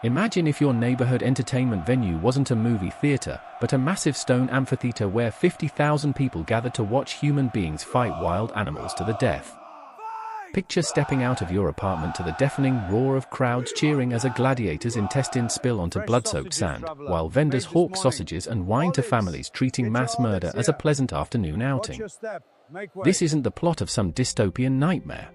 Imagine if your neighborhood entertainment venue wasn't a movie theater, but a massive stone amphitheater where 50,000 people gathered to watch human beings fight wild animals to the death. Picture stepping out of your apartment to the deafening roar of crowds cheering as a gladiator's intestines spill onto blood-soaked sand, while vendors hawk sausages and wine to families treating mass murder as a pleasant afternoon outing. This isn't the plot of some dystopian nightmare.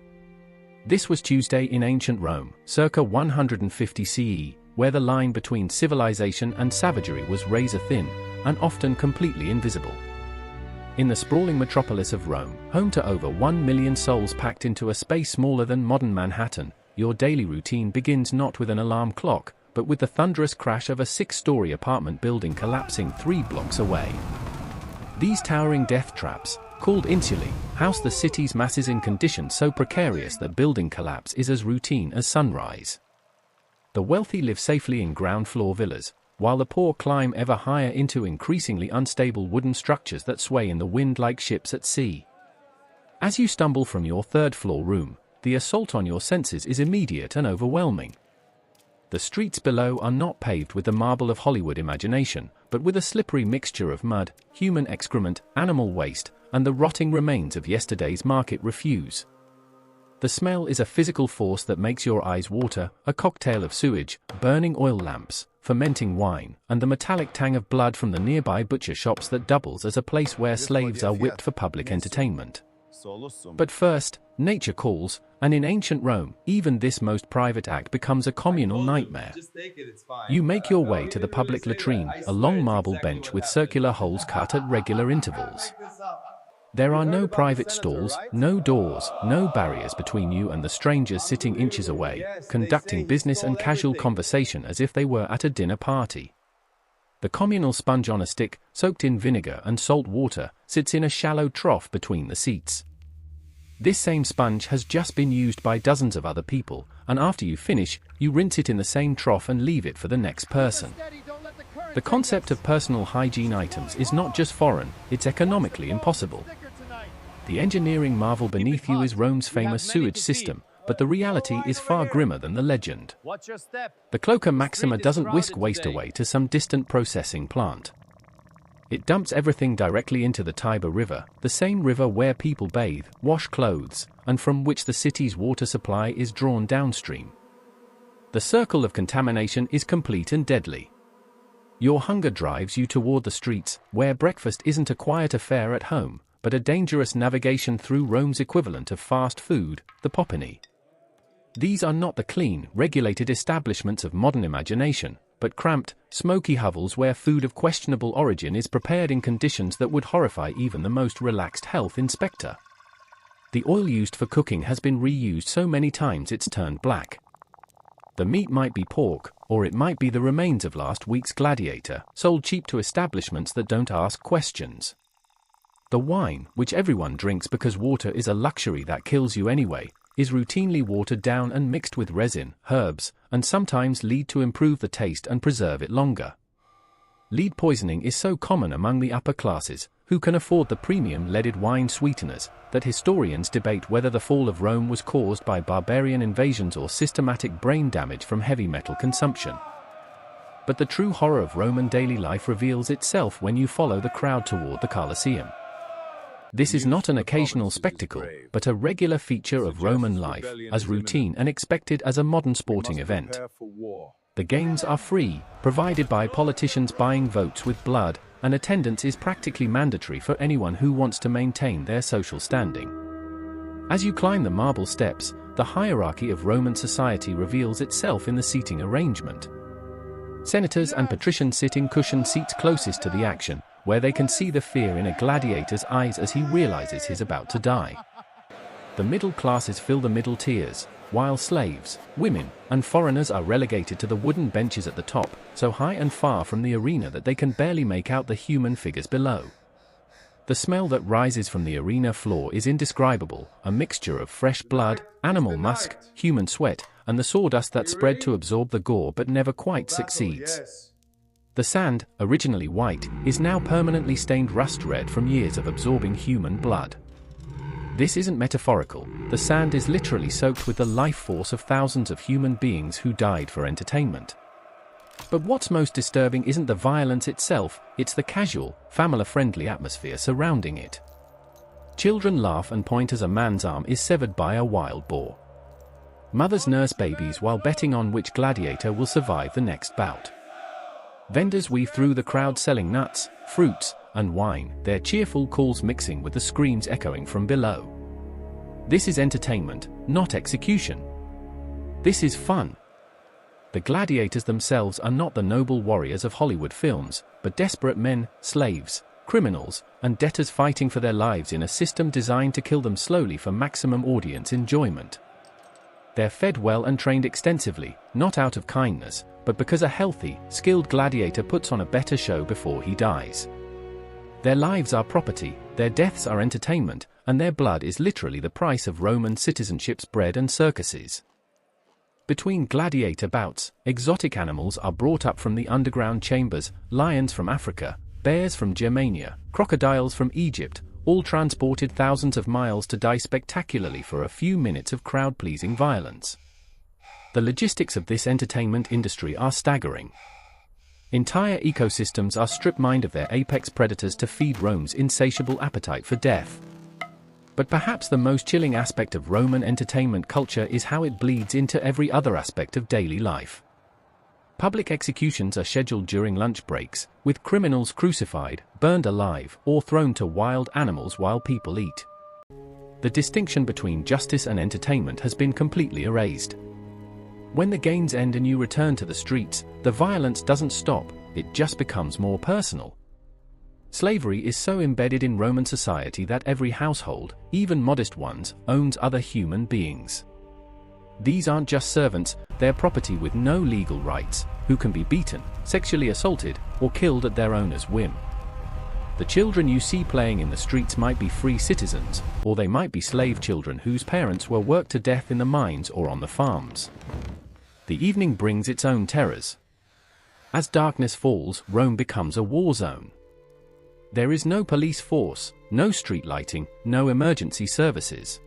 This was Tuesday in ancient Rome, circa 150 CE, where the line between civilization and savagery was razor-thin, and often completely invisible. In the sprawling metropolis of Rome, home to over 1 million souls packed into a space smaller than modern Manhattan, your daily routine begins not with an alarm clock, but with the thunderous crash of a 6-story apartment building collapsing 3 blocks away. These towering death traps, called insulae, house the city's masses in conditions so precarious that building collapse is as routine as sunrise. The wealthy live safely in ground-floor villas, while the poor climb ever higher into increasingly unstable wooden structures that sway in the wind like ships at sea. As you stumble from your third-floor room, the assault on your senses is immediate and overwhelming. The streets below are not paved with the marble of Hollywood imagination, but with a slippery mixture of mud, human excrement, animal waste, and the rotting remains of yesterday's market refuse. The smell is a physical force that makes your eyes water, a cocktail of sewage, burning oil lamps, fermenting wine, and the metallic tang of blood from the nearby butcher shops that doubles as a place where slaves are whipped for public entertainment. But first, nature calls, and in ancient Rome, even this most private act becomes a communal nightmare. You make your way to the public latrine, a long marble bench with circular holes cut at regular intervals. There are no private stalls, no doors, no barriers between you and the strangers sitting inches away, conducting business and casual conversation as if they were at a dinner party. The communal sponge on a stick, soaked in vinegar and salt water, sits in a shallow trough between the seats. This same sponge has just been used by dozens of other people, and after you finish, you rinse it in the same trough and leave it for the next person. The concept of personal hygiene items is not just foreign, it's economically impossible. The engineering marvel beneath you is Rome's famous sewage system, but the reality is far grimmer than the legend. The Cloaca Maxima doesn't whisk waste away to some distant processing plant. It dumps everything directly into the Tiber River, the same river where people bathe, wash clothes, and from which the city's water supply is drawn downstream. The circle of contamination is complete and deadly. Your hunger drives you toward the streets, where breakfast isn't a quiet affair at home, but a dangerous navigation through Rome's equivalent of fast food, the popini. These are not the clean, regulated establishments of modern imagination, but cramped, smoky hovels where food of questionable origin is prepared in conditions that would horrify even the most relaxed health inspector. The oil used for cooking has been reused so many times it's turned black. The meat might be pork, or it might be the remains of last week's gladiator, sold cheap to establishments that don't ask questions. The wine, which everyone drinks because water is a luxury that kills you anyway, is routinely watered down and mixed with resin, herbs, and sometimes lead to improve the taste and preserve it longer. Lead poisoning is so common among the upper classes, who can afford the premium leaded wine sweeteners, that historians debate whether the fall of Rome was caused by barbarian invasions or systematic brain damage from heavy metal consumption. But the true horror of Roman daily life reveals itself when you follow the crowd toward the Colosseum. This is not an occasional spectacle, but a regular feature of Roman life, as routine and expected as a modern sporting event. The games are free, provided by politicians buying votes with blood, and attendance is practically mandatory for anyone who wants to maintain their social standing. As you climb the marble steps, the hierarchy of Roman society reveals itself in the seating arrangement. Senators and patricians sit in cushioned seats closest to the action, where they can see the fear in a gladiator's eyes as he realizes he's about to die. The middle classes fill the middle tiers, while slaves, women, and foreigners are relegated to the wooden benches at the top, so high and far from the arena that they can barely make out the human figures below. The smell that rises from the arena floor is indescribable, a mixture of fresh blood, animal musk, human sweat, and the sawdust that spread to absorb the gore but never quite succeeds. The sand, originally white, is now permanently stained rust red from years of absorbing human blood. This isn't metaphorical, the sand is literally soaked with the life force of thousands of human beings who died for entertainment. But what's most disturbing isn't the violence itself, it's the casual, family-friendly atmosphere surrounding it. Children laugh and point as a man's arm is severed by a wild boar. Mothers nurse babies while betting on which gladiator will survive the next bout. Vendors weave through the crowd selling nuts, fruits, and wine, their cheerful calls mixing with the screams echoing from below. This is entertainment, not execution. This is fun. The gladiators themselves are not the noble warriors of Hollywood films, but desperate men, slaves, criminals, and debtors fighting for their lives in a system designed to kill them slowly for maximum audience enjoyment. They're fed well and trained extensively, not out of kindness, but because a healthy, skilled gladiator puts on a better show before he dies. Their lives are property, their deaths are entertainment, and their blood is literally the price of Roman citizenship's bread and circuses. Between gladiator bouts, exotic animals are brought up from the underground chambers, lions from Africa, bears from Germania, crocodiles from Egypt, all transported thousands of miles to die spectacularly for a few minutes of crowd-pleasing violence. The logistics of this entertainment industry are staggering. Entire ecosystems are strip-mined of their apex predators to feed Rome's insatiable appetite for death. But perhaps the most chilling aspect of Roman entertainment culture is how it bleeds into every other aspect of daily life. Public executions are scheduled during lunch breaks, with criminals crucified, burned alive, or thrown to wild animals while people eat. The distinction between justice and entertainment has been completely erased. When the games end and you return to the streets, the violence doesn't stop, it just becomes more personal. Slavery is so embedded in Roman society that every household, even modest ones, owns other human beings. These aren't just servants, they're property with no legal rights, who can be beaten, sexually assaulted, or killed at their owner's whim. The children you see playing in the streets might be free citizens, or they might be slave children whose parents were worked to death in the mines or on the farms. The evening brings its own terrors. As darkness falls, Rome becomes a war zone. There is no police force, no street lighting, no emergency services.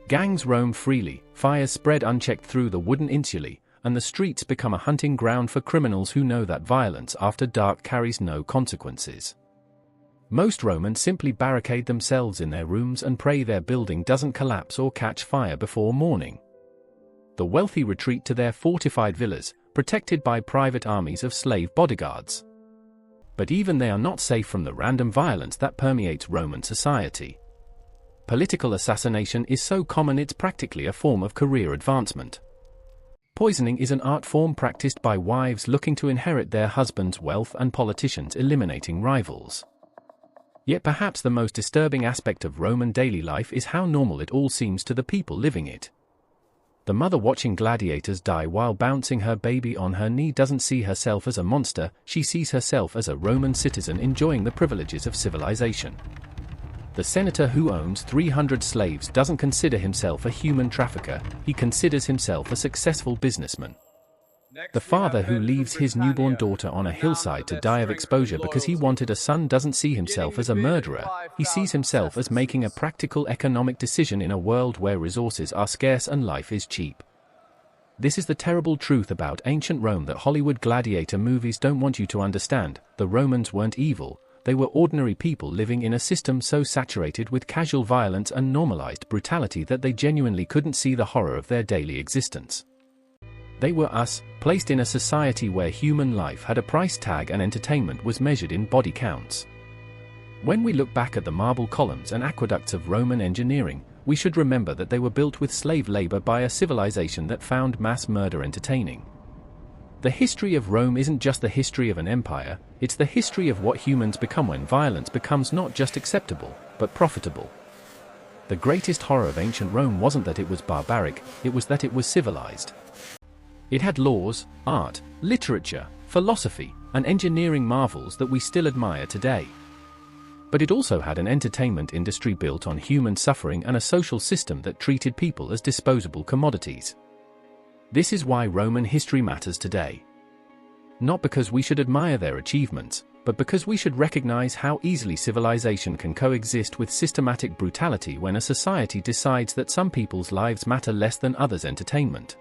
Gangs roam freely, fires spread unchecked through the wooden insulae, and the streets become a hunting ground for criminals who know that violence after dark carries no consequences. Most Romans simply barricade themselves in their rooms and pray their building doesn't collapse or catch fire before morning. The wealthy retreat to their fortified villas, protected by private armies of slave bodyguards. But even they are not safe from the random violence that permeates Roman society. Political assassination is so common it's practically a form of career advancement. Poisoning is an art form practiced by wives looking to inherit their husband's wealth and politicians eliminating rivals. Yet perhaps the most disturbing aspect of Roman daily life is how normal it all seems to the people living it. The mother watching gladiators die while bouncing her baby on her knee doesn't see herself as a monster, she sees herself as a Roman citizen enjoying the privileges of civilization. The senator who owns 300 slaves doesn't consider himself a human trafficker, he considers himself a successful businessman. The father who leaves his newborn daughter on a hillside to die of exposure because he wanted a son doesn't see himself as a murderer, he sees himself as making a practical economic decision in a world where resources are scarce and life is cheap. This is the terrible truth about ancient Rome that Hollywood gladiator movies don't want you to understand. The Romans weren't evil, they were ordinary people living in a system so saturated with casual violence and normalized brutality that they genuinely couldn't see the horror of their daily existence. They were us, placed in a society where human life had a price tag and entertainment was measured in body counts. When we look back at the marble columns and aqueducts of Roman engineering, we should remember that they were built with slave labor by a civilization that found mass murder entertaining. The history of Rome isn't just the history of an empire, it's the history of what humans become when violence becomes not just acceptable, but profitable. The greatest horror of ancient Rome wasn't that it was barbaric, it was that it was civilized. It had laws, art, literature, philosophy, and engineering marvels that we still admire today. But it also had an entertainment industry built on human suffering and a social system that treated people as disposable commodities. This is why Roman history matters today. Not because we should admire their achievements, but because we should recognize how easily civilization can coexist with systematic brutality when a society decides that some people's lives matter less than others' entertainment.